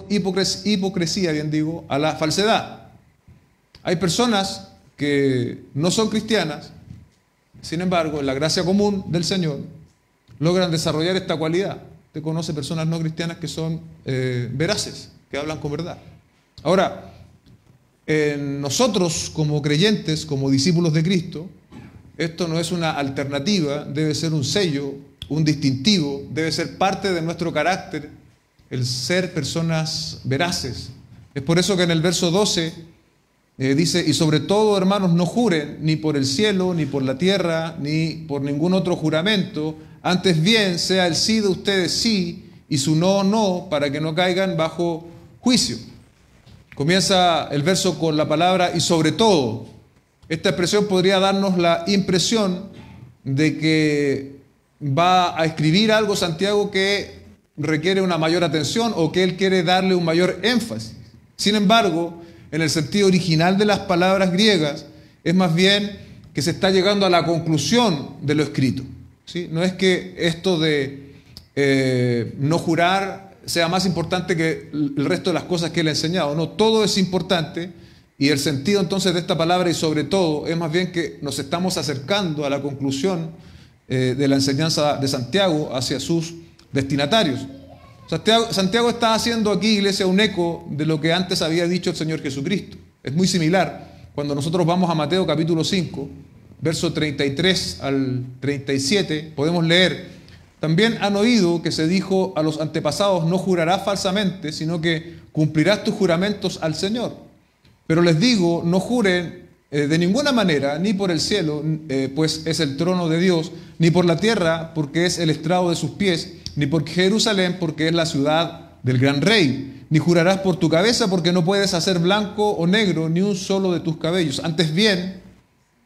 hipocresía, bien digo, a la falsedad. Hay personas que no son cristianas, sin embargo, en la gracia común del Señor, logran desarrollar esta cualidad. Usted conoce personas no cristianas que son veraces, que hablan con verdad. Ahora, nosotros como creyentes, como discípulos de Cristo, esto no es una alternativa, debe ser un sello, un distintivo, debe ser parte de nuestro carácter, el ser personas veraces. Es por eso que en el verso 12 dice, y sobre todo, hermanos, no juren ni por el cielo, ni por la tierra, ni por ningún otro juramento, antes bien sea el sí de ustedes sí, y su no, no, para que no caigan bajo juicio. Comienza el verso con la palabra y sobre todo. Esta expresión podría darnos la impresión de que va a escribir algo Santiago que requiere una mayor atención o que él quiere darle un mayor énfasis. Sin embargo, en el sentido original de las palabras griegas, es más bien que se está llegando a la conclusión de lo escrito, ¿sí? No es que esto de no jurar sea más importante que el resto de las cosas que él ha enseñado. No, todo es importante, y el sentido entonces de esta palabra y sobre todo es más bien que nos estamos acercando a la conclusión de la enseñanza de Santiago hacia sus destinatarios. Santiago está haciendo aquí, iglesia, un eco de lo que antes había dicho el Señor Jesucristo. Es muy similar cuando nosotros vamos a Mateo capítulo 5, verso 33 al 37, podemos leer: también han oído que se dijo a los antepasados, no jurarás falsamente, sino que cumplirás tus juramentos al Señor. Pero les digo, no juren de ninguna manera, ni por el cielo, pues es el trono de Dios, ni por la tierra, porque es el estrado de sus pies, ni por Jerusalén, porque es la ciudad del gran rey. Ni jurarás por tu cabeza, porque no puedes hacer blanco o negro ni un solo de tus cabellos. Antes bien,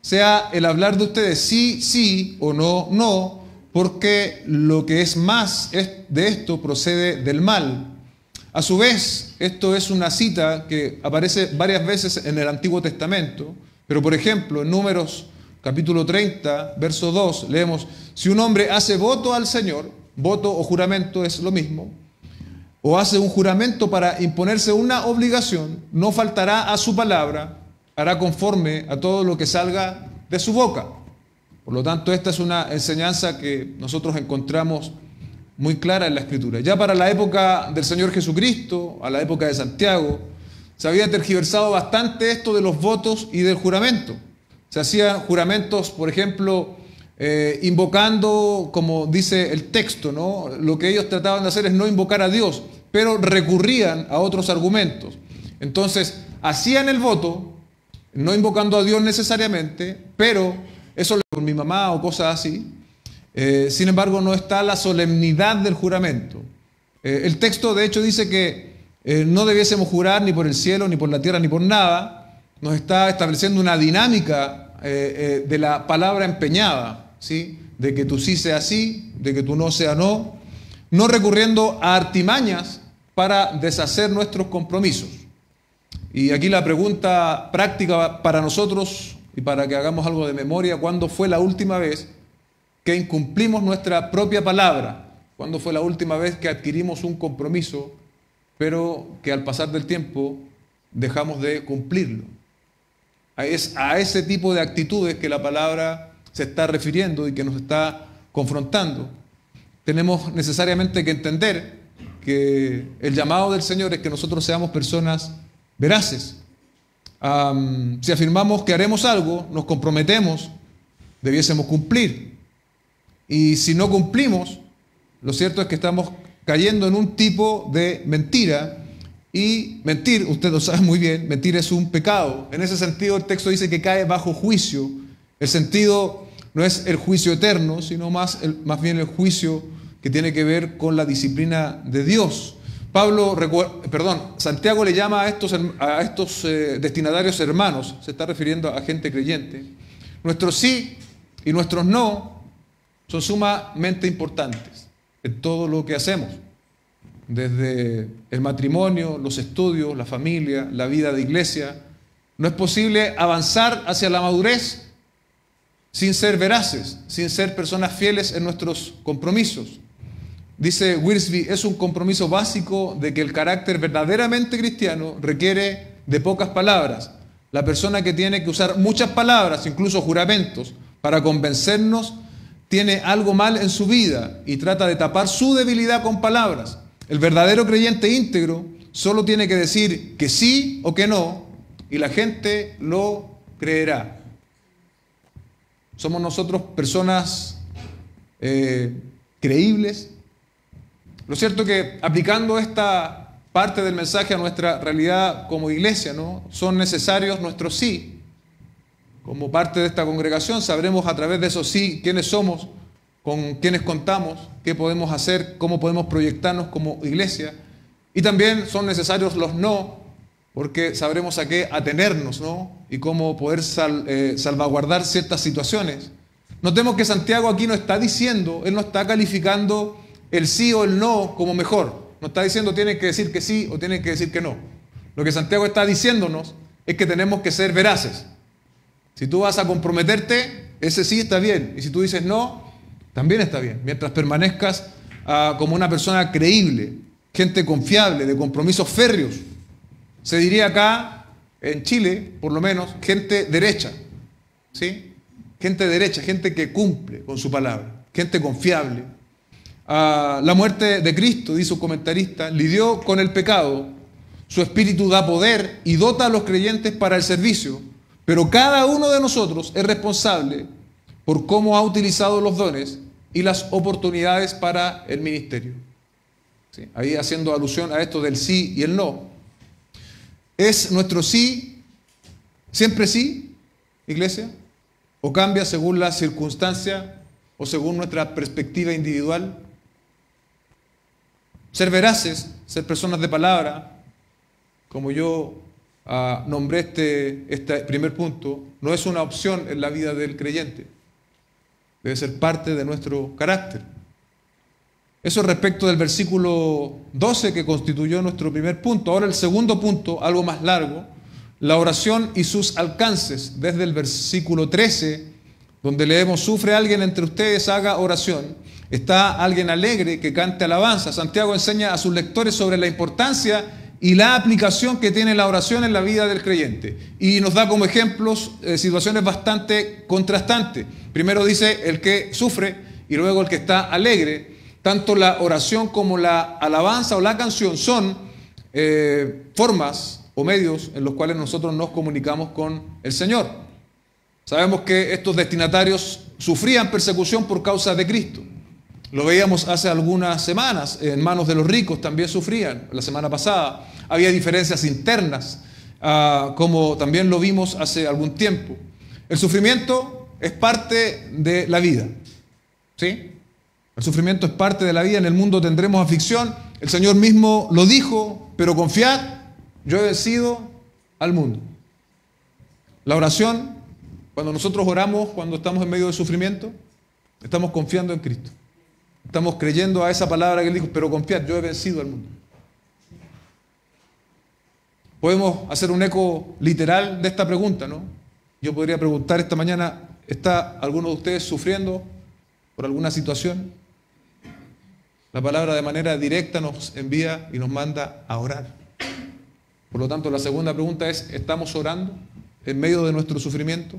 sea el hablar de ustedes sí, sí, o no, no, porque lo que es más de esto procede del mal. A su vez, esto es una cita que aparece varias veces en el Antiguo Testamento, pero por ejemplo, en Números capítulo 30, verso 2, leemos: si un hombre hace voto al Señor, voto o juramento es lo mismo, o hace un juramento para imponerse una obligación, no faltará a su palabra, hará conforme a todo lo que salga de su boca. Por lo tanto, esta es una enseñanza que nosotros encontramos muy clara en la Escritura. Ya para la época del Señor Jesucristo, a la época de Santiago, se había tergiversado bastante esto de los votos y del juramento. Se hacían juramentos, por ejemplo, invocando, como dice el texto, ¿no? Lo que ellos trataban de hacer es no invocar a Dios, pero recurrían a otros argumentos. Entonces, hacían el voto, no invocando a Dios necesariamente, pero eso por mi mamá o cosas así. Sin embargo, no está la solemnidad del juramento. El texto, de hecho, dice que no debiésemos jurar ni por el cielo, ni por la tierra, ni por nada. Nos está estableciendo una dinámica de la palabra empeñada, ¿sí? De que tu sí sea sí, de que tu no sea no, no recurriendo a artimañas para deshacer nuestros compromisos. Y aquí la pregunta práctica para nosotros y para que hagamos algo de memoria: ¿cuándo fue la última vez que incumplimos nuestra propia palabra? ¿Cuándo fue la última vez que adquirimos un compromiso, pero que al pasar del tiempo dejamos de cumplirlo? Es a ese tipo de actitudes que la palabra se está refiriendo y que nos está confrontando. Tenemos necesariamente que entender que el llamado del Señor es que nosotros seamos personas veraces. Si afirmamos que haremos algo, nos comprometemos, debiésemos cumplir. Y si no cumplimos, lo cierto es que estamos cayendo en un tipo de mentira. Y mentir, usted lo sabe muy bien, mentir es un pecado. En ese sentido, el texto dice que cae bajo juicio. El sentido no es el juicio eterno, sino más bien el juicio que tiene que ver con la disciplina de Dios. Santiago le llama a estos destinatarios hermanos, se está refiriendo a gente creyente. Nuestros sí y nuestros no son sumamente importantes en todo lo que hacemos, desde el matrimonio, los estudios, la familia, la vida de iglesia. No es posible avanzar hacia la madurez sin ser veraces, sin ser personas fieles en nuestros compromisos. dice Wiersbe, es un compromiso básico de que el carácter verdaderamente cristiano requiere de pocas palabras. La persona que tiene que usar muchas palabras, incluso juramentos, para convencernos, tiene algo mal en su vida y trata de tapar su debilidad con palabras. El verdadero creyente íntegro solo tiene que decir que sí o que no y la gente lo creerá. Somos nosotros personas creíbles. Lo cierto es que aplicando esta parte del mensaje a nuestra realidad como iglesia, ¿no? Son necesarios nuestros sí. Como parte de esta congregación sabremos a través de esos sí quiénes somos, con quiénes contamos, qué podemos hacer, cómo podemos proyectarnos como iglesia. Y también son necesarios los no, porque sabremos a qué atenernos, ¿no? Y cómo poder salvaguardar ciertas situaciones. Notemos que Santiago aquí no está diciendo, él no está calificando el sí o el no como mejor. No está diciendo tienes que decir que sí o tienes que decir que no. Lo que Santiago está diciéndonos es que tenemos que ser veraces. Si tú vas a comprometerte, ese sí está bien. Y si tú dices no, también está bien. Mientras permanezcas como una persona creíble, gente confiable, de compromisos férreos. Se diría acá, en Chile, por lo menos, gente derecha. ¿Sí? Gente derecha, gente que cumple con su palabra. Gente confiable. La muerte de Cristo, dice un comentarista, lidió con el pecado. Su espíritu da poder y dota a los creyentes para el servicio. Pero cada uno de nosotros es responsable por cómo ha utilizado los dones y las oportunidades para el ministerio. ¿Sí? Ahí haciendo alusión a esto del sí y el no. ¿Es nuestro sí siempre sí, iglesia? ¿O cambia según la circunstancia o según nuestra perspectiva individual? Ser veraces, ser personas de palabra, como yo nombré este primer punto, no es una opción en la vida del creyente. Debe ser parte de nuestro carácter. Eso respecto del versículo 12 que constituyó nuestro primer punto. Ahora el segundo punto, algo más largo, la oración y sus alcances. Desde el versículo 13, donde leemos, sufre alguien entre ustedes, haga oración. Está alguien alegre que cante alabanza. Santiago enseña a sus lectores sobre la importancia y la aplicación que tiene la oración en la vida del creyente. Y nos da como ejemplos situaciones bastante contrastantes. Primero dice el que sufre y luego el que está alegre. Tanto la oración como la alabanza o la canción son formas o medios en los cuales nosotros nos comunicamos con el Señor. Sabemos que estos destinatarios sufrían persecución por causa de Cristo. Lo veíamos hace algunas semanas, en manos de los ricos también sufrían, la semana pasada. Había diferencias internas, como también lo vimos hace algún tiempo. El sufrimiento es parte de la vida, ¿sí? El sufrimiento es parte de la vida, en el mundo tendremos aflicción. El Señor mismo lo dijo, pero confiad, yo he vencido al mundo. La oración, cuando nosotros oramos, cuando estamos en medio de sufrimiento, estamos confiando en Cristo. Estamos creyendo a esa palabra que Él dijo, pero confiad, yo he vencido al mundo. Podemos hacer un eco literal de esta pregunta, ¿no? Yo podría preguntar esta mañana, ¿está alguno de ustedes sufriendo por alguna situación? La palabra de manera directa nos envía y nos manda a orar. Por lo tanto, la segunda pregunta es, ¿estamos orando en medio de nuestro sufrimiento?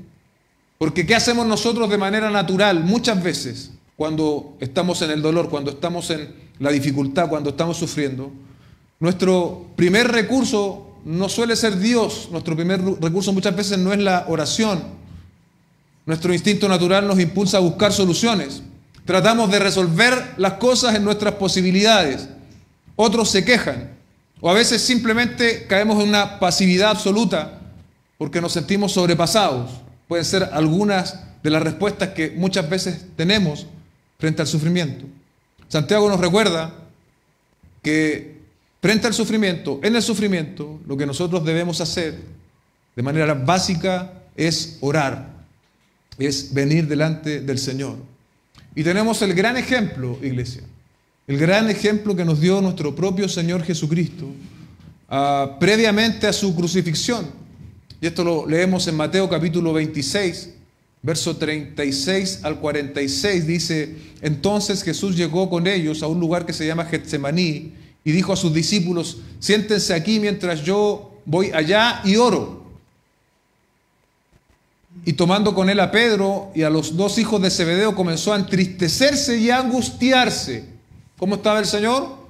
Porque ¿qué hacemos nosotros de manera natural muchas veces cuando estamos en el dolor, cuando estamos en la dificultad, cuando estamos sufriendo? Nuestro primer recurso no suele ser Dios, nuestro primer recurso muchas veces no es la oración. Nuestro instinto natural nos impulsa a buscar soluciones. Tratamos de resolver las cosas en nuestras posibilidades. Otros se quejan. O a veces simplemente caemos en una pasividad absoluta porque nos sentimos sobrepasados. Pueden ser algunas de las respuestas que muchas veces tenemos frente al sufrimiento. Santiago nos recuerda que frente al sufrimiento, en el sufrimiento, lo que nosotros debemos hacer de manera básica es orar, es venir delante del Señor. Y tenemos el gran ejemplo, iglesia, el gran ejemplo que nos dio nuestro propio Señor Jesucristo previamente a su crucifixión. Y esto lo leemos en Mateo capítulo 26, verso 36 al 46 dice: entonces Jesús llegó con ellos a un lugar que se llama Getsemaní y dijo a sus discípulos: siéntense aquí mientras yo voy allá y oro. Y tomando con él a Pedro y a los dos hijos de Zebedeo, comenzó a entristecerse y a angustiarse. ¿Cómo estaba el Señor?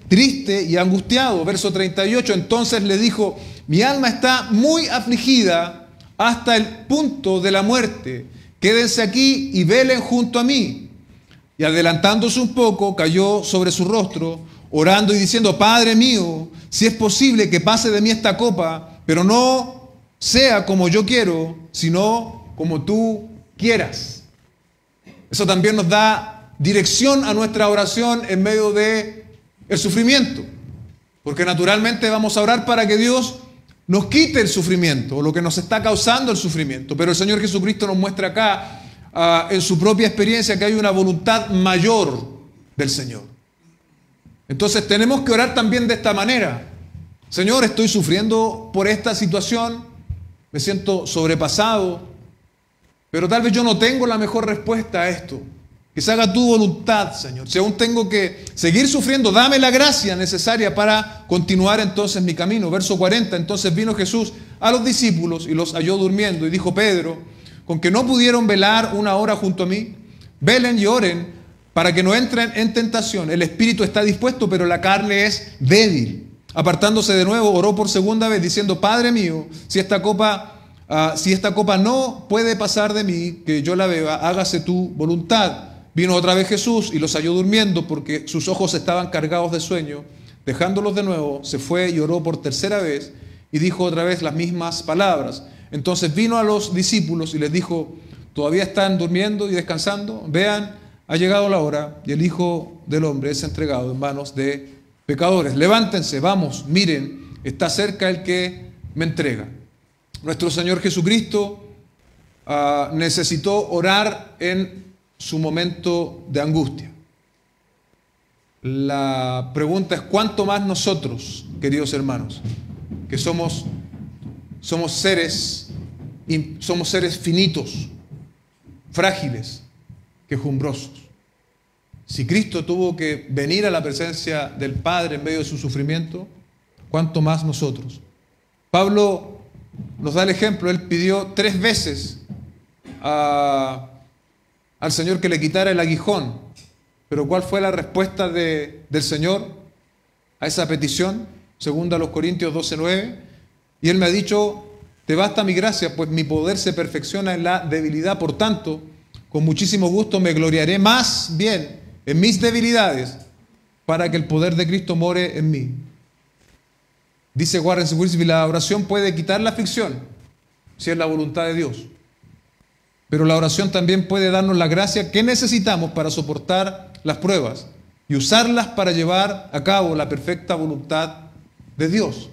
Triste y angustiado. Verso 38, entonces le dijo: mi alma está muy afligida hasta el punto de la muerte. Quédense aquí y velen junto a mí. Y adelantándose un poco, cayó sobre su rostro, orando y diciendo: Padre mío, si es posible que pase de mí esta copa, pero no sea como yo quiero, sino como tú quieras. Eso también nos da dirección a nuestra oración en medio de el sufrimiento, porque naturalmente vamos a orar para que Dios nos quite el sufrimiento o lo que nos está causando el sufrimiento, pero el Señor Jesucristo nos muestra acá en su propia experiencia que hay una voluntad mayor del Señor. Entonces tenemos que orar también de esta manera: Señor, estoy sufriendo por esta situación, me siento sobrepasado, pero tal vez yo no tengo la mejor respuesta a esto. Que se haga tu voluntad, Señor. Si aún tengo que seguir sufriendo, dame la gracia necesaria para continuar entonces mi camino. Verso 40, entonces vino Jesús a los discípulos y los halló durmiendo. Y dijo Pedro: con que no pudieron velar una hora junto a mí, velen y oren para que no entren en tentación. El espíritu está dispuesto, pero la carne es débil. Apartándose de nuevo, oró por segunda vez, diciendo: Padre mío, si esta copa no puede pasar de mí, que yo la beba, hágase tu voluntad. Vino otra vez Jesús y los halló durmiendo, porque sus ojos estaban cargados de sueño. Dejándolos de nuevo, se fue y oró por tercera vez y dijo otra vez las mismas palabras. Entonces vino a los discípulos y les dijo: ¿todavía están durmiendo y descansando? Vean, ha llegado la hora y el Hijo del Hombre es entregado en manos de pecadores. Levántense, vamos, miren, está cerca el que me entrega. Nuestro Señor Jesucristo necesitó orar en su momento de angustia. La pregunta es: ¿cuánto más nosotros, queridos hermanos, que somos seres finitos, frágiles, quejumbrosos? Si Cristo tuvo que venir a la presencia del Padre en medio de su sufrimiento, ¿cuánto más nosotros? Pablo nos da el ejemplo. Él pidió 3 veces al Señor que le quitara el aguijón. Pero ¿cuál fue la respuesta del Señor a esa petición? Segunda a los Corintios 12:9. Y Él me ha dicho: te basta mi gracia, pues mi poder se perfecciona en la debilidad. Por tanto, con muchísimo gusto me gloriaré más bien en mis debilidades, para que el poder de Cristo more en mí. Dice Warren Wiersbe: la oración puede quitar la aflicción, si es la voluntad de Dios. Pero la oración también puede darnos la gracia que necesitamos para soportar las pruebas y usarlas para llevar a cabo la perfecta voluntad de Dios.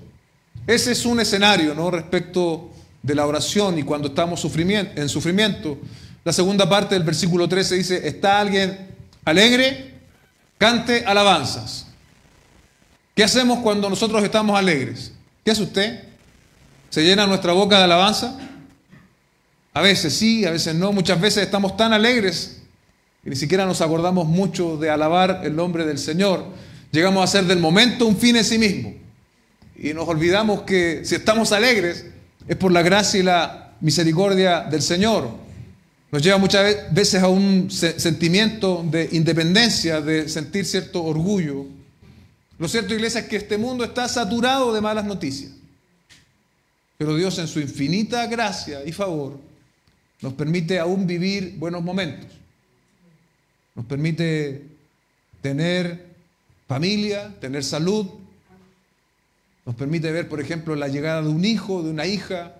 Ese es un escenario, ¿no?, respecto de la oración y cuando estamos en sufrimiento. La segunda parte del versículo 13 dice: ¿está alguien alegre? Cante alabanzas. ¿Qué hacemos cuando nosotros estamos alegres? ¿Qué hace usted? ¿Se llena nuestra boca de alabanza? A veces sí, a veces no. Muchas veces estamos tan alegres que ni siquiera nos acordamos mucho de alabar el nombre del Señor. Llegamos a hacer del momento un fin en sí mismo. Y nos olvidamos que si estamos alegres es por la gracia y la misericordia del Señor. Nos lleva muchas veces a un sentimiento de independencia, de sentir cierto orgullo. Lo cierto, iglesia, es que este mundo está saturado de malas noticias. Pero Dios, en su infinita gracia y favor, nos permite aún vivir buenos momentos. Nos permite tener familia, tener salud. Nos permite ver, por ejemplo, la llegada de un hijo, de una hija.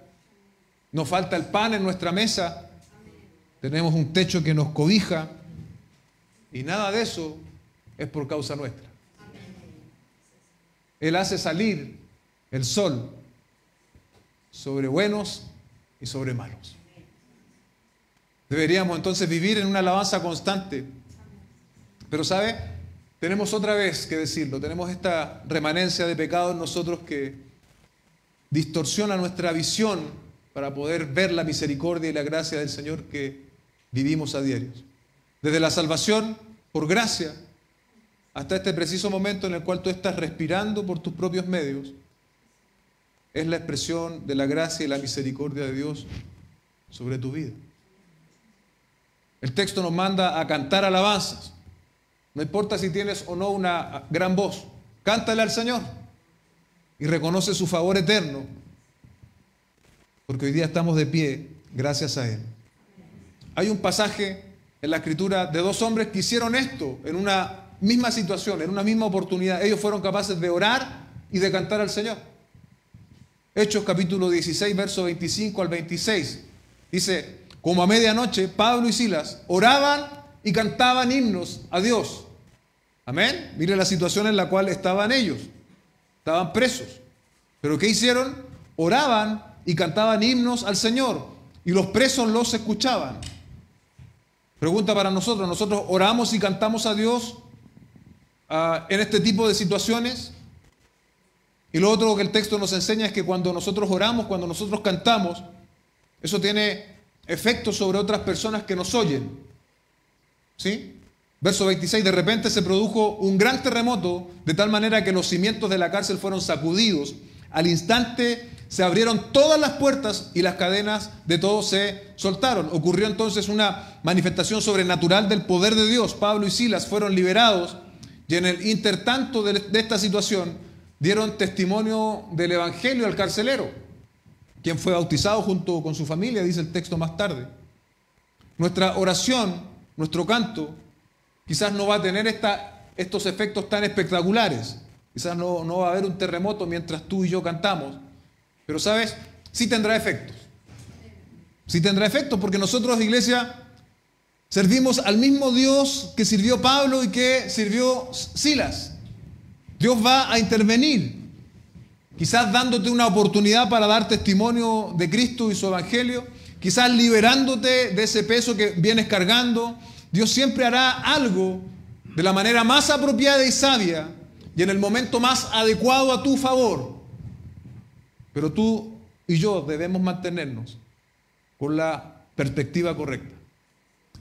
No falta el pan en nuestra mesa. Tenemos un techo que nos cobija. Y nada de eso es por causa nuestra. Él hace salir el sol sobre buenos y sobre malos. Deberíamos entonces vivir en una alabanza constante. Pero ¿sabe? Tenemos otra vez que decirlo. Tenemos esta remanencia de pecado en nosotros que distorsiona nuestra visión para poder ver la misericordia y la gracia del Señor que vivimos a diario. Desde la salvación por gracia hasta este preciso momento en el cual tú estás respirando por tus propios medios, es la expresión de la gracia y la misericordia de Dios sobre tu vida. El texto nos manda a cantar alabanzas. No importa si tienes o no una gran voz, cántale al Señor y reconoce su favor eterno, porque hoy día estamos de pie gracias a Él. Hay un pasaje en la Escritura de dos hombres que hicieron esto en una misma situación, en una misma oportunidad. Ellos fueron capaces de orar y de cantar al Señor. Hechos capítulo 16, verso 25 al 26. Dice, como a medianoche, Pablo y Silas oraban y cantaban himnos a Dios. Amén. Mire la situación en la cual estaban ellos. Estaban presos. ¿Pero qué hicieron? Oraban y cantaban himnos al Señor. Y los presos los escuchaban. Pregunta para nosotros. ¿Nosotros oramos y cantamos a Dios en este tipo de situaciones? Y lo otro que el texto nos enseña es que cuando nosotros oramos, cuando nosotros cantamos, eso tiene efectos sobre otras personas que nos oyen. ¿Sí? Verso 26, de repente se produjo un gran terremoto, de tal manera que los cimientos de la cárcel fueron sacudidos. Al instante se abrieron todas las puertas y las cadenas de todos se soltaron. Ocurrió entonces una manifestación sobrenatural del poder de Dios. Pablo y Silas fueron liberados y en el intertanto de esta situación dieron testimonio del evangelio al carcelero, quien fue bautizado junto con su familia, dice el texto más tarde. Nuestra oración, nuestro canto, quizás no va a tener estos efectos tan espectaculares. Quizás no va a haber un terremoto mientras tú y yo cantamos. Pero, ¿sabes? Sí tendrá efectos. Sí tendrá efectos porque nosotros, iglesia, servimos al mismo Dios que sirvió Pablo y que sirvió Silas. Dios va a intervenir. Quizás dándote una oportunidad para dar testimonio de Cristo y su evangelio. Quizás liberándote de ese peso que vienes cargando. Dios siempre hará algo de la manera más apropiada y sabia y en el momento más adecuado a tu favor. Pero tú y yo debemos mantenernos con la perspectiva correcta,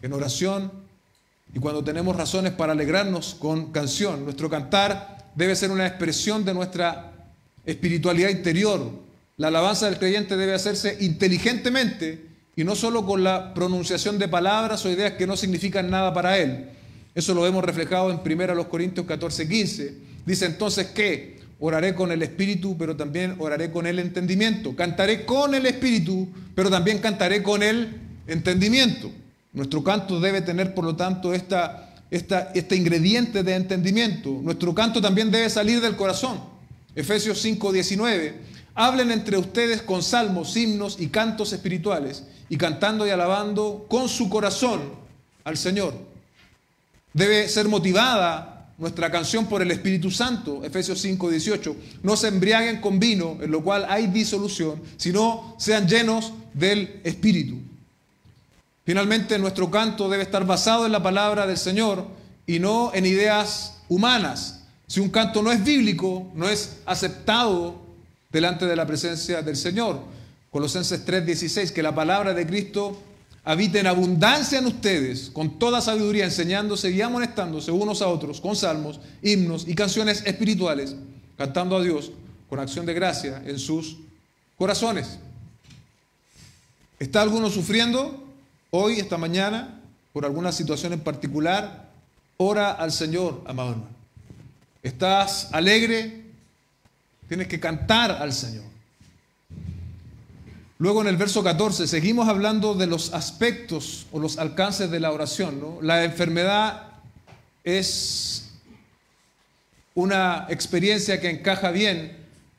en oración y cuando tenemos razones para alegrarnos con canción. Nuestro cantar debe ser una expresión de nuestra espiritualidad interior. La alabanza del creyente debe hacerse inteligentemente y no solo con la pronunciación de palabras o ideas que no significan nada para él. Eso lo vemos reflejado en 1 Corintios 14:15. Dice entonces que oraré con el espíritu, pero también oraré con el entendimiento. Cantaré con el espíritu, pero también cantaré con el entendimiento. Nuestro canto debe tener, por lo tanto, este ingrediente de entendimiento. Nuestro canto también debe salir del corazón. Efesios 5:19. Hablen entre ustedes con salmos, himnos y cantos espirituales, y cantando y alabando con su corazón al Señor. Debe ser motivada nuestra canción por el Espíritu Santo. Efesios 5:18. No se embriaguen con vino, en lo cual hay disolución, sino sean llenos del Espíritu. Finalmente, nuestro canto debe estar basado en la palabra del Señor y no en ideas humanas. Si un canto no es bíblico, no es aceptado delante de la presencia del Señor. Colosenses 3:16, que la palabra de Cristo habite en abundancia en ustedes, con toda sabiduría, enseñándose y amonestándose unos a otros con salmos, himnos y canciones espirituales, cantando a Dios con acción de gracia en sus corazones. ¿Está alguno sufriendo hoy, esta mañana, por alguna situación en particular? Ora al Señor, amado hermano. ¿Estás alegre? Tienes que cantar al Señor. Luego en el verso 14 seguimos hablando de los aspectos o los alcances de la oración, ¿no? La enfermedad es una experiencia que encaja bien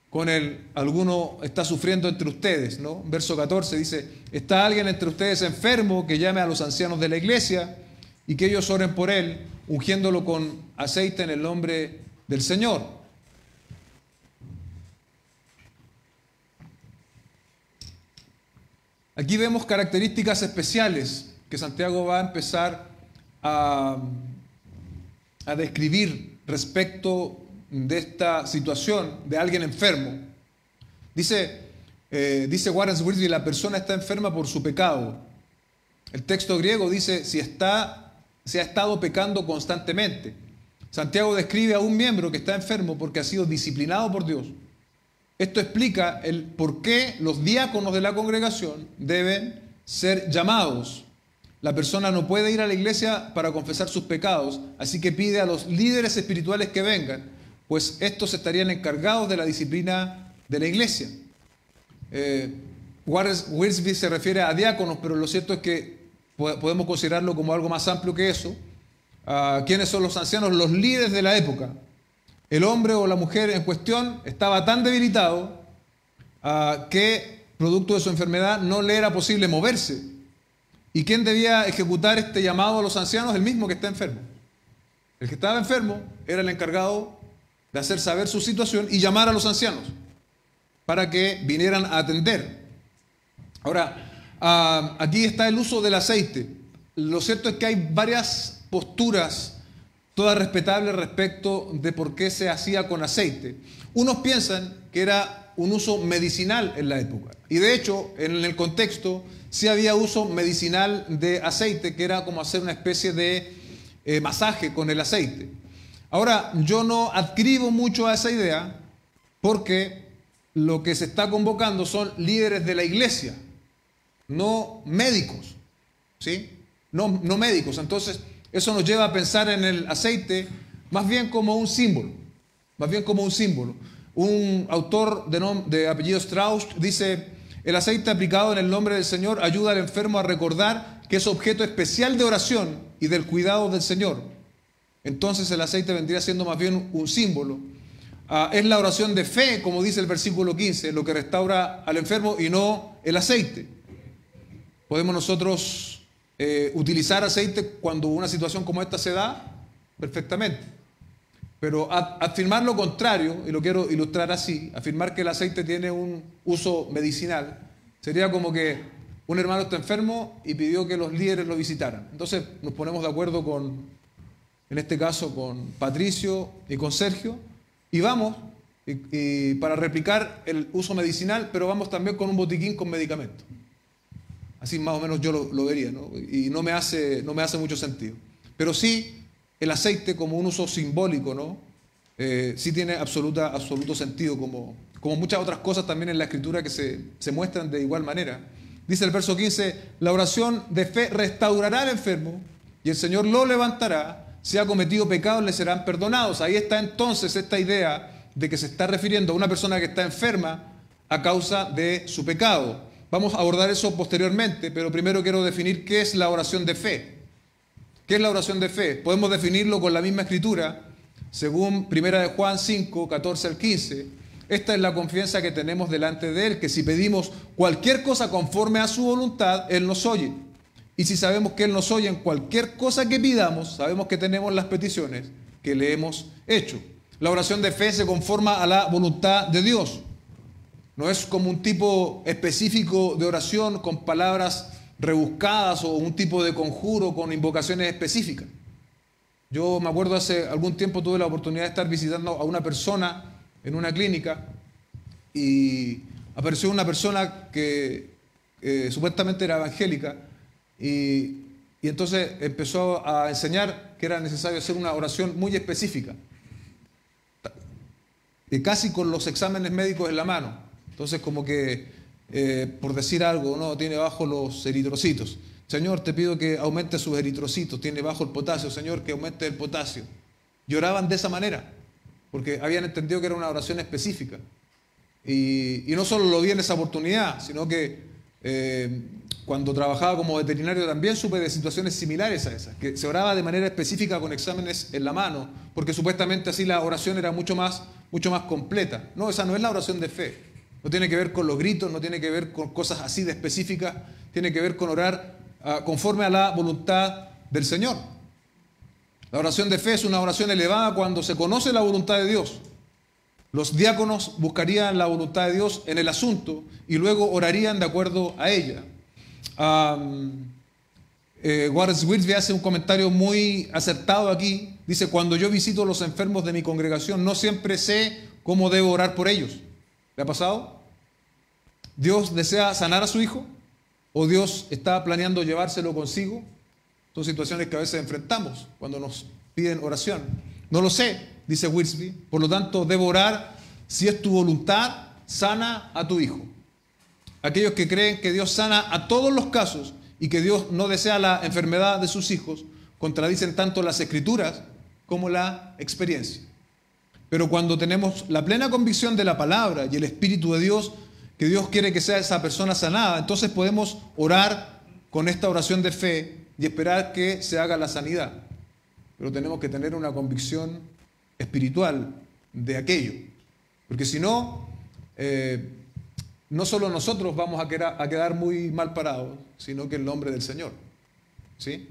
con alguno está sufriendo entre ustedes, ¿no? Verso 14 dice, ¿está alguien entre ustedes enfermo? Que llame a los ancianos de la iglesia y que ellos oren por él, ungiéndolo con aceite en el nombre del Señor. Aquí vemos características especiales que Santiago va a empezar a describir respecto de esta situación de alguien enfermo. Dice, dice Warren Wiersbe, la persona está enferma por su pecado. El texto griego dice si ha estado pecando constantemente. Santiago describe a un miembro que está enfermo porque ha sido disciplinado por Dios. Esto explica el por qué los diáconos de la congregación deben ser llamados. La persona no puede ir a la iglesia para confesar sus pecados, así que pide a los líderes espirituales que vengan, pues estos estarían encargados de la disciplina de la iglesia. Warren Wiersbe se refiere a diáconos, pero lo cierto es que podemos considerarlo como algo más amplio que eso. ¿Quiénes son los ancianos? Los líderes de la época. El hombre o la mujer en cuestión estaba tan debilitado que, producto de su enfermedad, no le era posible moverse. ¿Y quién debía ejecutar este llamado a los ancianos? El mismo que está enfermo. El que estaba enfermo era el encargado de hacer saber su situación y llamar a los ancianos para que vinieran a atender. Ahora, aquí está el uso del aceite. Lo cierto es que hay varias posturas, todas respetables, respecto de por qué se hacía con aceite. Unos piensan que era un uso medicinal en la época. Y de hecho, en el contexto, sí había uso medicinal de aceite, que era como hacer una especie de masaje con el aceite. Ahora, yo no adscribo mucho a esa idea porque lo que se está convocando son líderes de la iglesia, no médicos, ¿sí? No médicos. Entonces, eso nos lleva a pensar en el aceite más bien como un símbolo, más bien como un símbolo. Un autor de apellido Strauss dice: el aceite aplicado en el nombre del Señor ayuda al enfermo a recordar que es objeto especial de oración y del cuidado del Señor. Entonces el aceite vendría siendo más bien un símbolo. Es la oración de fe, como dice el versículo 15, lo que restaura al enfermo y no el aceite. ¿Podemos nosotros utilizar aceite cuando una situación como esta se da? Perfectamente. Pero afirmar lo contrario, y lo quiero ilustrar así, afirmar que el aceite tiene un uso medicinal, sería como que un hermano está enfermo y pidió que los líderes lo visitaran. Entonces nos ponemos de acuerdo en este caso, con Patricio y con Sergio, y vamos para replicar el uso medicinal, pero vamos también con un botiquín con medicamentos. Así más o menos yo lo vería, ¿no? Y no me hace mucho sentido. Pero sí, el aceite como un uso simbólico, ¿no? Sí tiene absoluto sentido, como muchas otras cosas también en la Escritura que se muestran de igual manera. Dice el verso 15, la oración de fe restaurará al enfermo y el Señor lo levantará. Si ha cometido pecados, le serán perdonados. Ahí está entonces esta idea de que se está refiriendo a una persona que está enferma a causa de su pecado. Vamos a abordar eso posteriormente, pero primero quiero definir qué es la oración de fe. ¿Qué es la oración de fe? Podemos definirlo con la misma escritura, según 1 Juan 5, 14 al 15. Esta es la confianza que tenemos delante de Él, que si pedimos cualquier cosa conforme a su voluntad, Él nos oye. Y si sabemos que Él nos oye en cualquier cosa que pidamos, sabemos que tenemos las peticiones que le hemos hecho. La oración de fe se conforma a la voluntad de Dios. No es como un tipo específico de oración con palabras rebuscadas o un tipo de conjuro con invocaciones específicas. Yo me acuerdo hace algún tiempo tuve la oportunidad de estar visitando a una persona en una clínica y apareció una persona que supuestamente era evangélica y entonces empezó a enseñar que era necesario hacer una oración muy específica, casi con los exámenes médicos en la mano. Entonces como que, por decir algo, ¿no? Tiene bajo los eritrocitos. Señor, te pido que aumente sus eritrocitos. Tiene bajo el potasio. Señor, que aumente el potasio. Lloraban de esa manera, porque habían entendido que era una oración específica. Y no solo lo vi en esa oportunidad, sino que cuando trabajaba como veterinario también supe de situaciones similares a esas, que se oraba de manera específica con exámenes en la mano, porque supuestamente así la oración era mucho más completa. No, esa no es la oración de fe. No tiene que ver con los gritos, no tiene que ver con cosas así de específicas, tiene que ver con orar conforme a la voluntad del Señor. La oración de fe es una oración elevada cuando se conoce la voluntad de Dios. Los diáconos buscarían la voluntad de Dios en el asunto y luego orarían de acuerdo a ella. Warren Wiersbe hace un comentario muy acertado aquí. Dice, cuando yo visito a los enfermos de mi congregación, no siempre sé cómo debo orar por ellos. ¿Le ha pasado? ¿Dios desea sanar a su hijo? ¿O Dios está planeando llevárselo consigo? Son situaciones que a veces enfrentamos cuando nos piden oración. No lo sé, dice Wiersbe, por lo tanto debo orar. Si es tu voluntad, sana a tu hijo. Aquellos que creen que Dios sana a todos los casos y que Dios no desea la enfermedad de sus hijos, contradicen tanto las Escrituras como la experiencia. Pero cuando tenemos la plena convicción de la palabra y el Espíritu de Dios, que Dios quiere que sea esa persona sanada, entonces podemos orar con esta oración de fe y esperar que se haga la sanidad. Pero tenemos que tener una convicción espiritual de aquello. Porque si no, no solo nosotros vamos a quedar muy mal parados, sino que el nombre del Señor. ¿Sí?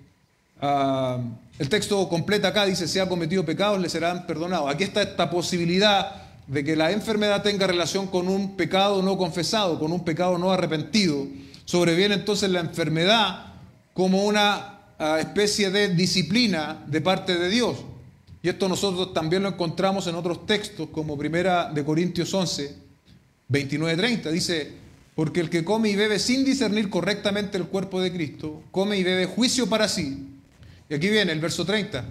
El texto completa acá, dice, si ha cometido pecados, le serán perdonados. Aquí está esta posibilidad de que la enfermedad tenga relación con un pecado no confesado, con un pecado no arrepentido. Sobreviene entonces la enfermedad como una especie de disciplina de parte de Dios. Y esto nosotros también lo encontramos en otros textos, como 1 Corintios 11, 29-30. Dice, porque el que come y bebe sin discernir correctamente el cuerpo de Cristo, come y bebe juicio para sí. Y aquí viene el verso 30.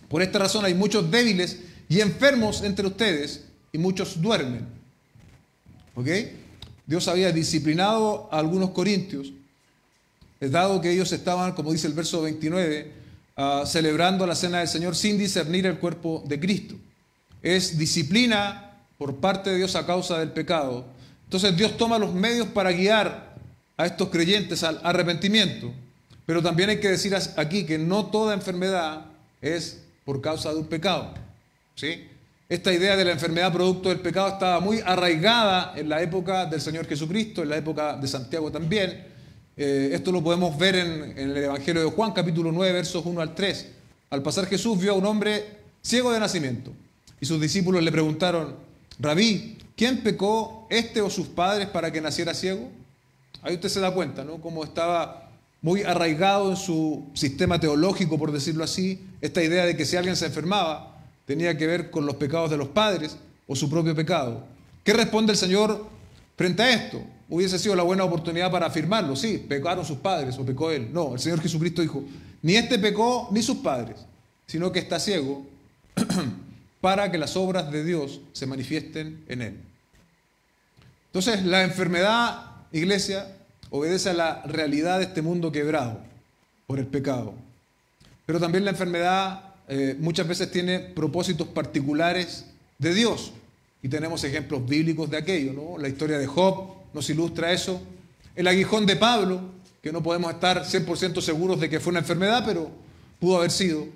Por esta razón hay muchos débiles y enfermos entre ustedes, y muchos duermen. ¿Ok? Dios había disciplinado a algunos corintios, dado que ellos estaban, como dice el verso 29, celebrando la cena del Señor sin discernir el cuerpo de Cristo. Es disciplina por parte de Dios a causa del pecado. Entonces Dios toma los medios para guiar a estos creyentes al arrepentimiento. Pero también hay que decir aquí que no toda enfermedad es por causa de un pecado. ¿Sí? Esta idea de la enfermedad producto del pecado estaba muy arraigada en la época del Señor Jesucristo, en la época de Santiago también. Esto lo podemos ver en el Evangelio de Juan, capítulo 9, versos 1 al 3. Al pasar Jesús vio a un hombre ciego de nacimiento y sus discípulos le preguntaron, Rabí, ¿quién pecó, este o sus padres, para que naciera ciego? Ahí usted se da cuenta, ¿no? Cómo estaba muy arraigado en su sistema teológico, por decirlo así, esta idea de que si alguien se enfermaba, tenía que ver con los pecados de los padres o su propio pecado. ¿Qué responde el Señor frente a esto? Hubiese sido la buena oportunidad para afirmarlo. Sí, pecaron sus padres o pecó él. No, el Señor Jesucristo dijo, ni este pecó ni sus padres, sino que está ciego para que las obras de Dios se manifiesten en él. Entonces, la enfermedad, iglesia, obedece a la realidad de este mundo quebrado por el pecado. Pero también la enfermedad muchas veces tiene propósitos particulares de Dios. Y tenemos ejemplos bíblicos de aquello, ¿no? La historia de Job nos ilustra eso. El aguijón de Pablo, que no podemos estar 100% seguros de que fue una enfermedad, pero pudo haber sido.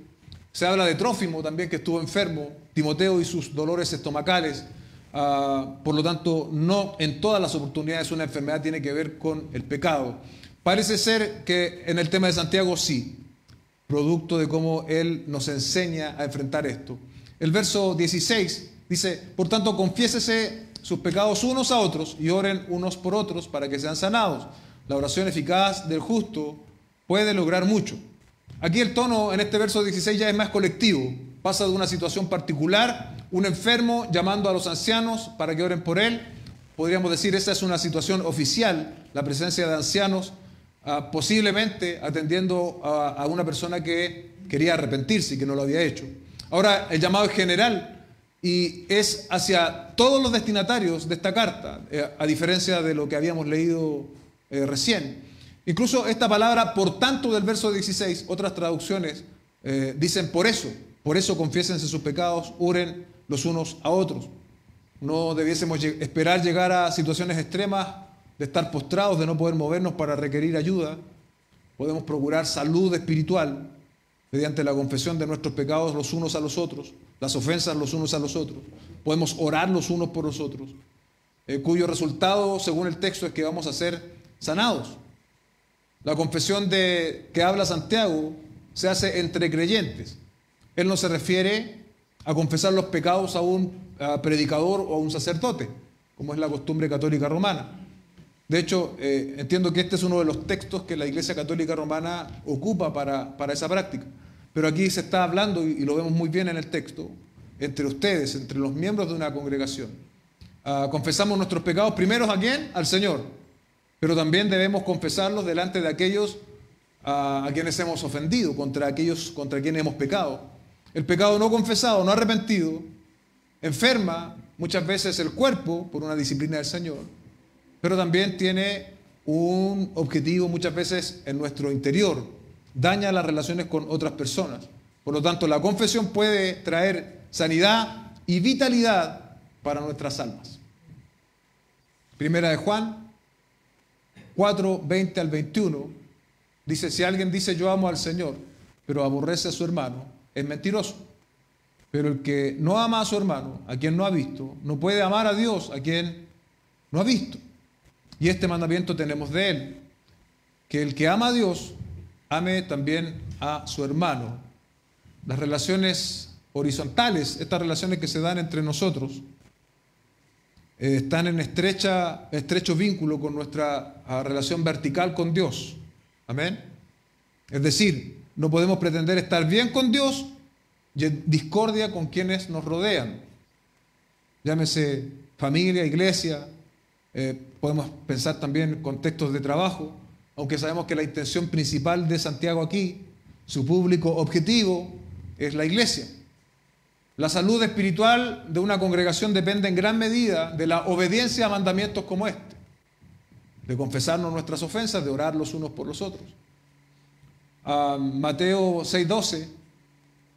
Se habla de Trófimo también, que estuvo enfermo. Timoteo y sus dolores estomacales. Por lo tanto, no en todas las oportunidades una enfermedad tiene que ver con el pecado. Parece ser que en el tema de Santiago sí, producto de cómo él nos enseña a enfrentar esto. El verso 16 dice, por tanto, confiésese sus pecados unos a otros y oren unos por otros para que sean sanados. La oración eficaz del justo puede lograr mucho. Aquí el tono en este verso 16 ya es más colectivo. Pasa de una situación particular, un enfermo llamando a los ancianos para que oren por él. Podríamos decir, esa es una situación oficial, la presencia de ancianos, posiblemente atendiendo a una persona que quería arrepentirse y que no lo había hecho. Ahora, el llamado es general y es hacia todos los destinatarios de esta carta, a diferencia de lo que habíamos leído recién. Incluso esta palabra, por tanto, del verso 16, otras traducciones dicen por eso confiésense sus pecados, oren los unos a otros. No debiésemos esperar llegar a situaciones extremas de estar postrados, de no poder movernos para requerir ayuda. Podemos procurar salud espiritual mediante la confesión de nuestros pecados los unos a los otros, las ofensas los unos a los otros. Podemos orar los unos por los otros, cuyo resultado, según el texto, es que vamos a ser sanados. La confesión que habla Santiago se hace entre creyentes. Él no se refiere a confesar los pecados a un predicador o a un sacerdote, como es la costumbre católica romana. De hecho, entiendo que este es uno de los textos que la Iglesia Católica Romana ocupa para esa práctica. Pero aquí se está hablando, y lo vemos muy bien en el texto, entre ustedes, entre los miembros de una congregación. confesamos nuestros pecados primero ¿a quién? Al Señor. Pero también debemos confesarlos delante de aquellos a quienes hemos ofendido, contra aquellos contra quienes hemos pecado. El pecado no confesado, no arrepentido, enferma muchas veces el cuerpo por una disciplina del Señor, pero también tiene un objetivo muchas veces en nuestro interior, daña las relaciones con otras personas. Por lo tanto, la confesión puede traer sanidad y vitalidad para nuestras almas. Primera de Juan 4, 20 al 21, dice, si alguien dice yo amo al Señor, pero aborrece a su hermano, es mentiroso. Pero el que no ama a su hermano, a quien no ha visto, no puede amar a Dios, a quien no ha visto. Y este mandamiento tenemos de él, que el que ama a Dios, ame también a su hermano. Las relaciones horizontales, estas relaciones que se dan entre nosotros, están en estrecho vínculo con nuestra relación vertical con Dios. Amén. Es decir, no podemos pretender estar bien con Dios y en discordia con quienes nos rodean. Llámese familia, iglesia, podemos pensar también en contextos de trabajo, aunque sabemos que la intención principal de Santiago aquí, su público objetivo, es la iglesia. La salud espiritual de una congregación depende en gran medida de la obediencia a mandamientos como este, de confesarnos nuestras ofensas, de orar los unos por los otros. Mateo 6:12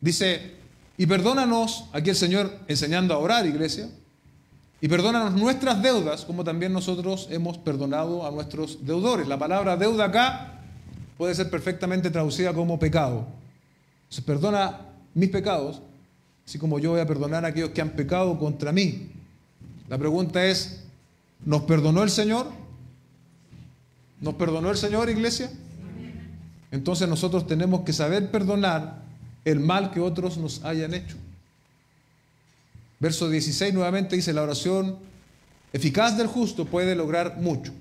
dice, y perdónanos, aquí el Señor enseñando a orar, iglesia, y perdónanos nuestras deudas, como también nosotros hemos perdonado a nuestros deudores. La palabra deuda acá puede ser perfectamente traducida como pecado. Entonces, perdona mis pecados, así como yo voy a perdonar a aquellos que han pecado contra mí. La pregunta es, ¿nos perdonó el Señor? ¿Nos perdonó el Señor, iglesia? Entonces nosotros tenemos que saber perdonar el mal que otros nos hayan hecho. Verso 16 nuevamente dice, la oración eficaz del justo puede lograr mucho.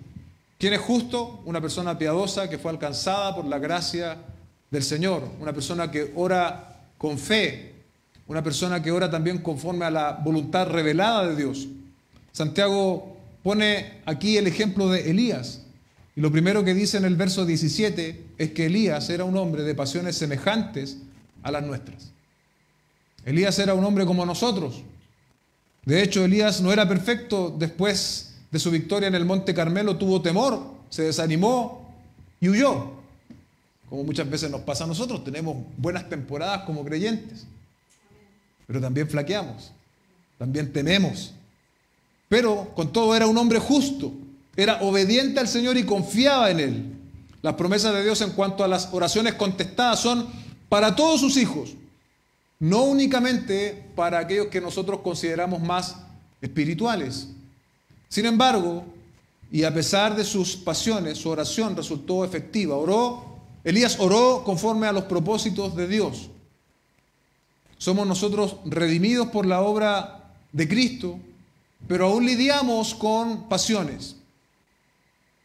¿Quién es justo? Una persona piadosa que fue alcanzada por la gracia del Señor, una persona que ora con fe, una persona que ora también conforme a la voluntad revelada de Dios. Santiago pone aquí el ejemplo de Elías, y lo primero que dice en el verso 17 es que Elías era un hombre de pasiones semejantes a las nuestras. Elías era un hombre como nosotros. De hecho, Elías no era perfecto. Después de su victoria en el Monte Carmelo tuvo temor, se desanimó y huyó. Como muchas veces nos pasa a nosotros, tenemos buenas temporadas como creyentes, pero también flaqueamos, también tememos. Pero con todo era un hombre justo, era obediente al Señor y confiaba en Él. Las promesas de Dios en cuanto a las oraciones contestadas son para todos sus hijos, no únicamente para aquellos que nosotros consideramos más espirituales. Sin embargo, y a pesar de sus pasiones, su oración resultó efectiva. Elías oró conforme a los propósitos de Dios. Somos nosotros redimidos por la obra de Cristo, pero aún lidiamos con pasiones.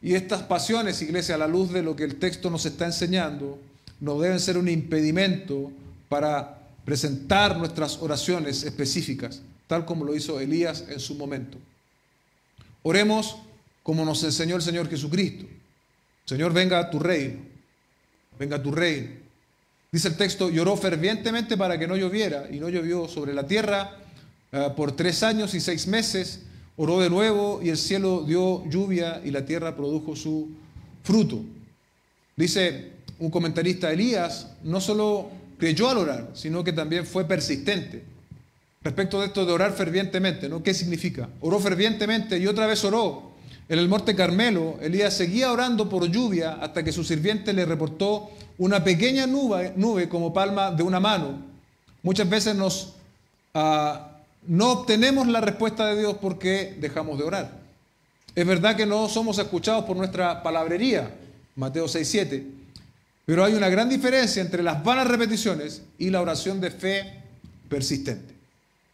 Y estas pasiones, iglesia, a la luz de lo que el texto nos está enseñando, no deben ser un impedimento para presentar nuestras oraciones específicas, tal como lo hizo Elías en su momento. Oremos como nos enseñó el Señor Jesucristo. Señor, venga a tu reino, venga a tu reino. Dice el texto, lloró fervientemente para que no lloviera, y no llovió sobre la tierra por 3 años y 6 meses. Oró de nuevo y el cielo dio lluvia y la tierra produjo su fruto. Dice un comentarista, Elías no solo creyó al orar, sino que también fue persistente. Respecto de esto de orar fervientemente, ¿no? ¿Qué significa? Oró fervientemente y otra vez oró. En el Monte Carmelo, Elías seguía orando por lluvia hasta que su sirviente le reportó una pequeña nube como palma de una mano. Muchas veces no obtenemos la respuesta de Dios porque dejamos de orar. Es verdad que no somos escuchados por nuestra palabrería, Mateo 6:7, pero hay una gran diferencia entre las vanas repeticiones y la oración de fe persistente.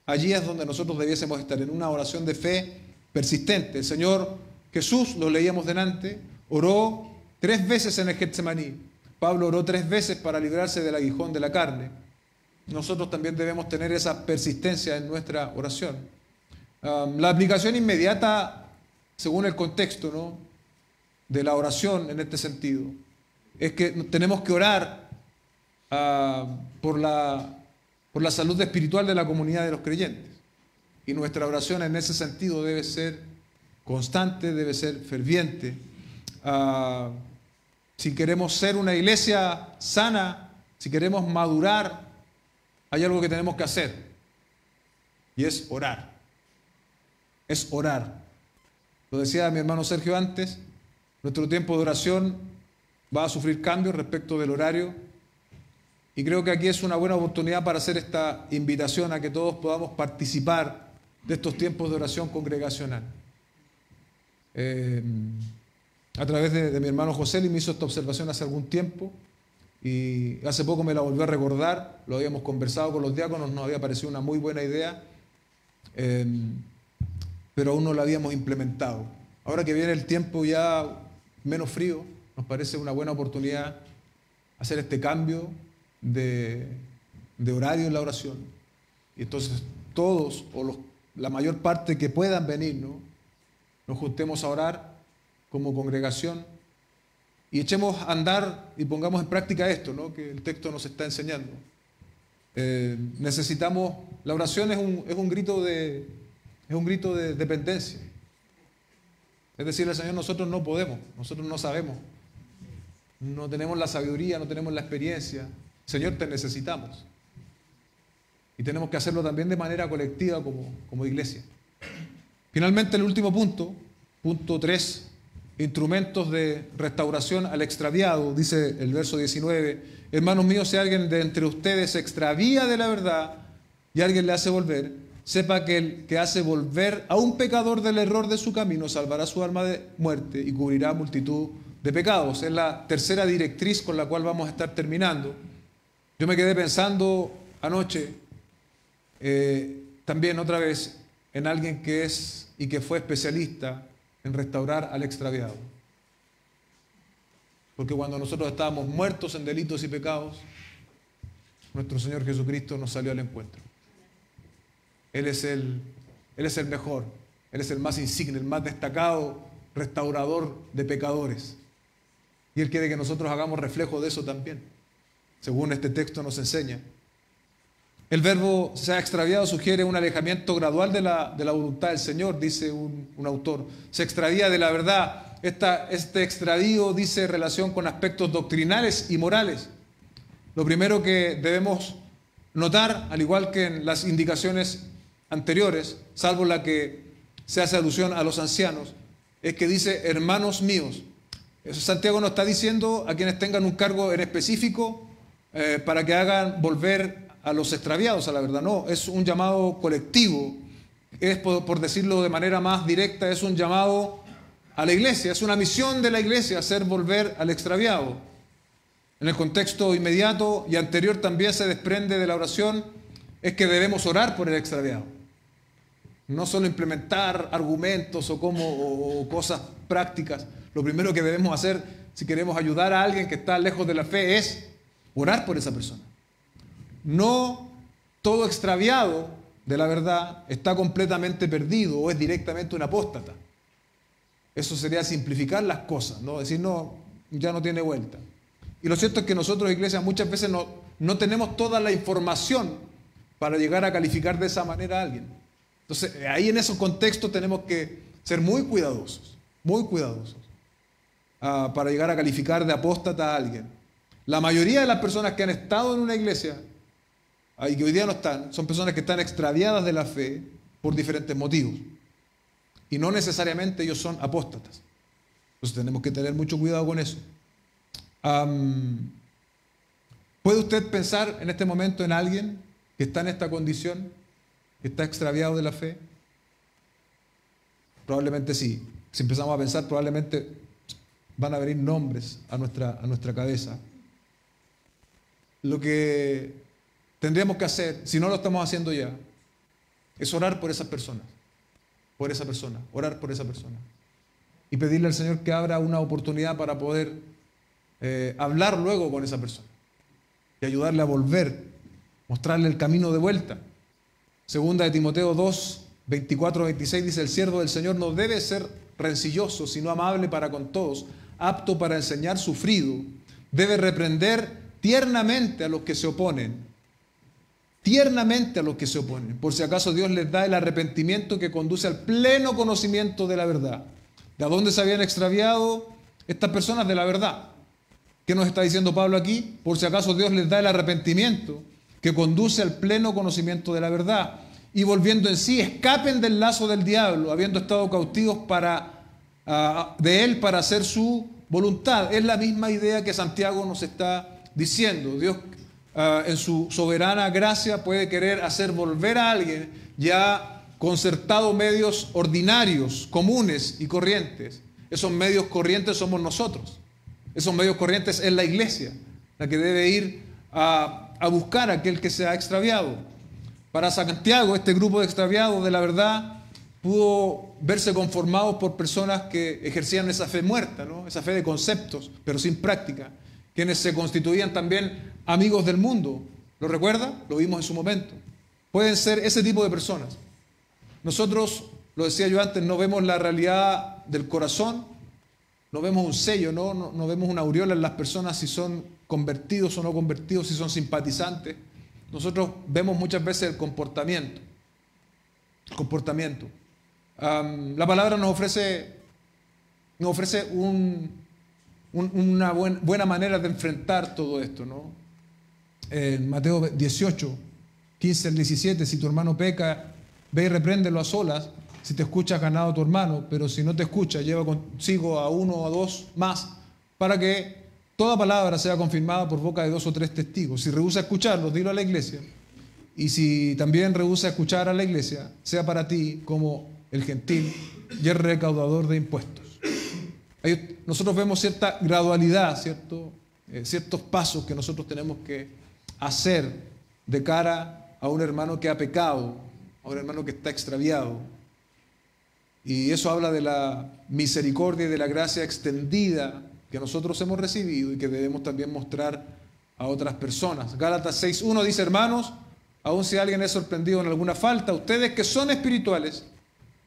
Allí es donde nosotros debiésemos estar, en una oración de fe persistente. El Señor Jesús, lo leíamos delante, oró 3 veces en el Getsemaní. Pablo oró 3 veces para librarse del aguijón de la carne. Nosotros también debemos tener esa persistencia en nuestra oración. La aplicación inmediata, según el contexto, ¿no?, de la oración en este sentido, es que tenemos que orar por la salud espiritual de la comunidad de los creyentes. Y nuestra oración en ese sentido debe ser constante, debe ser ferviente. Si queremos ser una iglesia sana, si queremos madurar, hay algo que tenemos que hacer, y es orar. Es orar. Lo decía mi hermano Sergio antes, nuestro tiempo de oración va a sufrir cambios respecto del horario, y creo que aquí es una buena oportunidad para hacer esta invitación a que todos podamos participar de estos tiempos de oración congregacional. A través de mi hermano José, me hizo esta observación hace algún tiempo, y hace poco me la volvió a recordar. Lo habíamos conversado con los diáconos, nos había parecido una muy buena idea, pero aún no la habíamos implementado. Ahora que viene el tiempo ya menos frío, nos parece una buena oportunidad hacer este cambio de horario en la oración. Y entonces todos, la mayor parte que puedan venir, ¿no?, nos juntemos a orar como congregación y echemos a andar y pongamos en práctica esto, ¿no?, que el texto nos está enseñando. Necesitamos, la oración es un grito de dependencia. Es decir, al Señor, nosotros no podemos, nosotros no sabemos, no tenemos la sabiduría, no tenemos la experiencia. Señor, te necesitamos. Y tenemos que hacerlo también de manera colectiva como iglesia. Finalmente, el último punto 3, instrumentos de restauración al extraviado, dice el verso 19, hermanos míos, si alguien de entre ustedes se extravía de la verdad y alguien le hace volver, sepa que el que hace volver a un pecador del error de su camino salvará su alma de muerte y cubrirá multitud de pecados. Es la tercera directriz con la cual vamos a estar terminando. Yo me quedé pensando anoche, también otra vez, en alguien que es y que fue especialista en restaurar al extraviado. Porque cuando nosotros estábamos muertos en delitos y pecados, nuestro Señor Jesucristo nos salió al encuentro. Él es el mejor, Él es el más insigne, el más destacado restaurador de pecadores. Y Él quiere que nosotros hagamos reflejo de eso también, según este texto nos enseña. El verbo se ha extraviado sugiere un alejamiento gradual de la voluntad del Señor, dice un autor. Se extravía de la verdad. Este extravío dice relación con aspectos doctrinales y morales. Lo primero que debemos notar, al igual que en las indicaciones anteriores, salvo la que se hace alusión a los ancianos, es que dice hermanos míos. Eso Santiago no está diciendo a quienes tengan un cargo en específico para que hagan volver a los extraviados a la verdad. No, es un llamado colectivo, es por decirlo de manera más directa, es un llamado a la iglesia, es una misión de la iglesia hacer volver al extraviado. En el contexto inmediato y anterior también se desprende de la oración es que debemos orar por el extraviado. No solo implementar argumentos o cosas prácticas. Lo primero que debemos hacer si queremos ayudar a alguien que está lejos de la fe es orar por esa persona. No todo extraviado de la verdad está completamente perdido o es directamente un apóstata. Eso sería simplificar las cosas, ¿no? Decir, no, ya no tiene vuelta. Y lo cierto es que nosotros, iglesias, muchas veces no tenemos toda la información para llegar a calificar de esa manera a alguien. Entonces, ahí en esos contextos tenemos que ser muy cuidadosos para llegar a calificar de apóstata a alguien. La mayoría de las personas que han estado en una iglesia y que hoy día no están, son personas que están extraviadas de la fe por diferentes motivos. Y no necesariamente ellos son apóstatas. Entonces tenemos que tener mucho cuidado con eso. ¿Puede usted pensar en este momento en alguien que está en esta condición, que está extraviado de la fe? Probablemente sí. Si empezamos a pensar, probablemente van a venir nombres a nuestra cabeza. Lo que tendríamos que hacer, si no lo estamos haciendo ya, es orar por esas personas. Orar por esa persona. Y pedirle al Señor que abra una oportunidad para poder hablar luego con esa persona. Y ayudarle a volver, mostrarle el camino de vuelta. Segunda de Timoteo 2, 24-26 dice: el siervo del Señor no debe ser rencilloso, sino amable para con todos, apto para enseñar, sufrido. Debe reprender tiernamente a los que se oponen. Tiernamente a los que se oponen. Por si acaso Dios les da el arrepentimiento que conduce al pleno conocimiento de la verdad. ¿De a dónde se habían extraviado estas personas? De la verdad. ¿Qué nos está diciendo Pablo aquí? Por si acaso Dios les da el arrepentimiento que conduce al pleno conocimiento de la verdad. Y volviendo en sí, escapen del lazo del diablo, habiendo estado cautivos de él para hacer su voluntad. Es la misma idea que Santiago nos está diciendo. Dios, en su soberana gracia, puede querer hacer volver a alguien ya concertado medios ordinarios, comunes y corrientes. Esos medios corrientes somos nosotros. Esos medios corrientes es la iglesia, la que debe ir a buscar a aquel que se ha extraviado. Para Santiago, este grupo de extraviados de la verdad pudo verse conformados por personas que ejercían esa fe muerta, ¿no? Esa fe de conceptos, pero sin práctica, quienes se constituían también amigos del mundo. ¿Lo recuerda? Lo vimos en su momento. Pueden ser ese tipo de personas. Nosotros, lo decía yo antes, no vemos la realidad del corazón, no vemos un sello, no vemos una aureola en las personas si son convertidos o no convertidos, si son simpatizantes. Nosotros vemos muchas veces el comportamiento. La palabra nos ofrece una buena manera de enfrentar todo esto, ¿no? En Mateo 18, 15 al 17, si tu hermano peca, ve y repréndelo a solas. Si te escucha, ganado tu hermano, pero si no te escucha, lleva consigo a uno o a dos más, para que toda palabra sea confirmada por boca de 2 o 3 testigos. Si rehúsa escucharlos, dilo a la iglesia. Y si también rehúsa escuchar a la iglesia, sea para ti como el gentil y el recaudador de impuestos. Nosotros vemos cierta gradualidad, ciertos pasos que nosotros tenemos que hacer de cara a un hermano que ha pecado, a un hermano que está extraviado. Y eso habla de la misericordia y de la gracia extendida que nosotros hemos recibido y que debemos también mostrar a otras personas. Gálatas 6:1 dice: hermanos, aun si alguien es sorprendido en alguna falta, ustedes que son espirituales,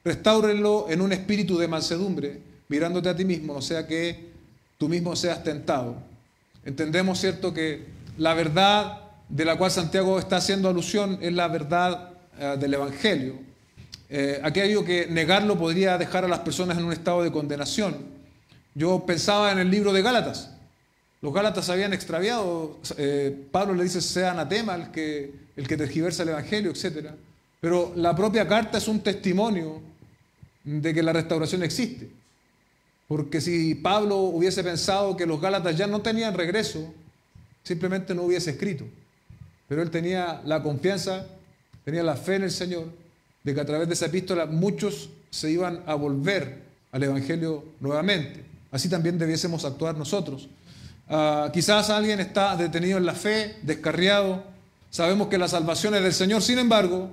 restáurenlo en un espíritu de mansedumbre, mirándote a ti mismo, no sea que tú mismo seas tentado. Entendemos, ¿cierto?, que la verdad de la cual Santiago está haciendo alusión es la verdad del Evangelio. Aquello que negarlo podría dejar a las personas en un estado de condenación. Yo pensaba en el libro de Gálatas. Los Gálatas se habían extraviado. Pablo le dice: sea anatema el que tergiversa el Evangelio, etc. Pero la propia carta es un testimonio de que la restauración existe. Porque si Pablo hubiese pensado que los Gálatas ya no tenían regreso, simplemente no hubiese escrito. Pero él tenía la confianza, tenía la fe en el Señor, de que a través de esa epístola muchos se iban a volver al Evangelio nuevamente. Así también debiésemos actuar nosotros. Quizás alguien está detenido en la fe, descarriado. Sabemos que la salvación es del Señor. Sin embargo,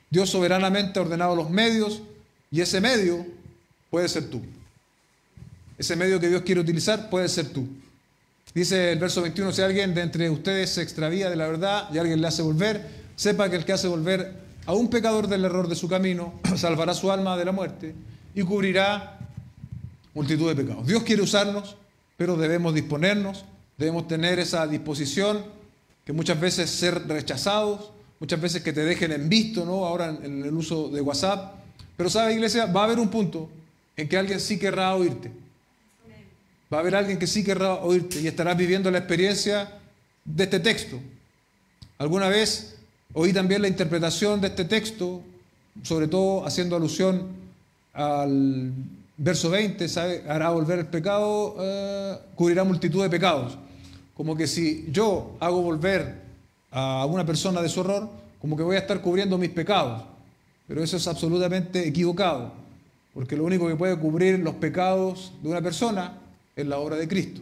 Dios soberanamente ha ordenado los medios, y ese medio puede ser tú. Ese medio que Dios quiere utilizar puede ser tú. Dice el verso 21: si alguien de entre ustedes se extravía de la verdad y alguien le hace volver, sepa que el que hace volver a un pecador del error de su camino salvará su alma de la muerte y cubrirá multitud de pecados. Dios quiere usarnos, pero debemos disponernos, debemos tener esa disposición, que muchas veces ser rechazados, muchas veces que te dejen en visto, ¿no? Ahora en el uso de WhatsApp. Pero sabe, iglesia, va a haber un punto en que alguien sí querrá oírte. Va a haber alguien que sí querrá oírte y estarás viviendo la experiencia de este texto. Alguna vez oí también la interpretación de este texto, sobre todo haciendo alusión al verso 20, ¿sabe? Hará volver el pecado, cubrirá multitud de pecados. Como que si yo hago volver a una persona de su error, como que voy a estar cubriendo mis pecados. Pero eso es absolutamente equivocado, porque lo único que puede cubrir los pecados de una persona es la obra de Cristo.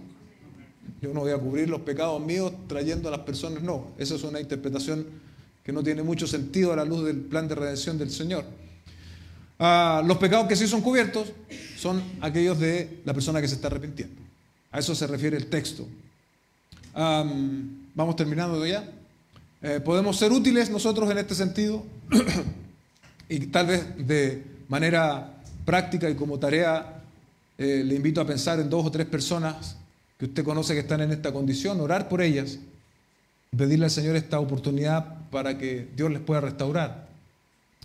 Yo no voy a cubrir los pecados míos trayendo a las personas, no. Esa es una interpretación que no tiene mucho sentido a la luz del plan de redención del Señor. Los pecados que sí son cubiertos son aquellos de la persona que se está arrepintiendo. A eso se refiere el texto. Vamos terminando ya. Podemos ser útiles nosotros en este sentido. Y tal vez de manera práctica y como tarea, le invito a pensar en 2 o 3 personas que usted conoce que están en esta condición, orar por ellas, pedirle al Señor esta oportunidad para que Dios les pueda restaurar.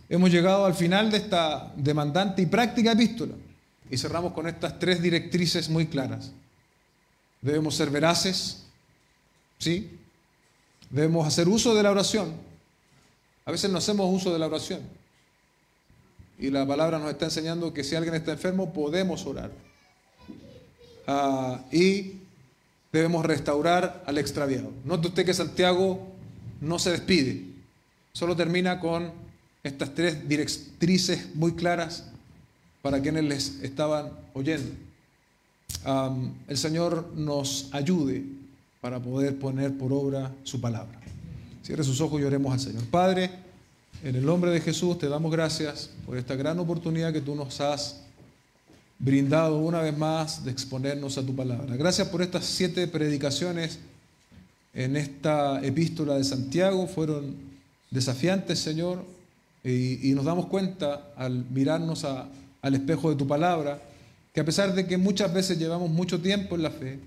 Hemos llegado al final de esta demandante y práctica epístola y cerramos con estas 3 directrices muy claras. Debemos ser veraces, ¿sí? Debemos hacer uso de la oración. A veces no hacemos uso de la oración. Y la palabra nos está enseñando que si alguien está enfermo, podemos orar. Y debemos restaurar al extraviado. Note usted que Santiago no se despide. Solo termina con estas 3 directrices muy claras para quienes les estaban oyendo. El Señor nos ayude para poder poner por obra su palabra. Cierre sus ojos y oremos al Señor. Padre, en el nombre de Jesús te damos gracias por esta gran oportunidad que tú nos has brindado una vez más de exponernos a tu palabra. Gracias por estas 7 predicaciones en esta epístola de Santiago. Fueron desafiantes, Señor, y nos damos cuenta al mirarnos al espejo de tu palabra, que a pesar de que muchas veces llevamos mucho tiempo en la fe,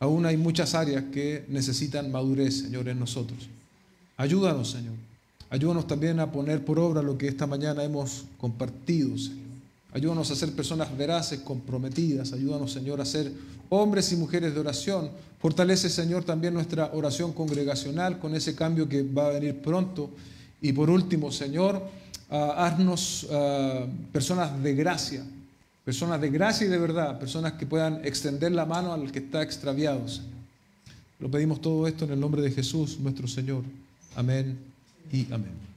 aún hay muchas áreas que necesitan madurez, Señor, en nosotros. Ayúdanos, Señor. Ayúdanos también a poner por obra lo que esta mañana hemos compartido, Señor. Ayúdanos a ser personas veraces, comprometidas. Ayúdanos, Señor, a ser hombres y mujeres de oración. Fortalece, Señor, también nuestra oración congregacional con ese cambio que va a venir pronto. Y por último, Señor, haznos personas de gracia y de verdad, personas que puedan extender la mano al que está extraviado, Señor. Lo pedimos todo esto en el nombre de Jesús, nuestro Señor. Amén y amén.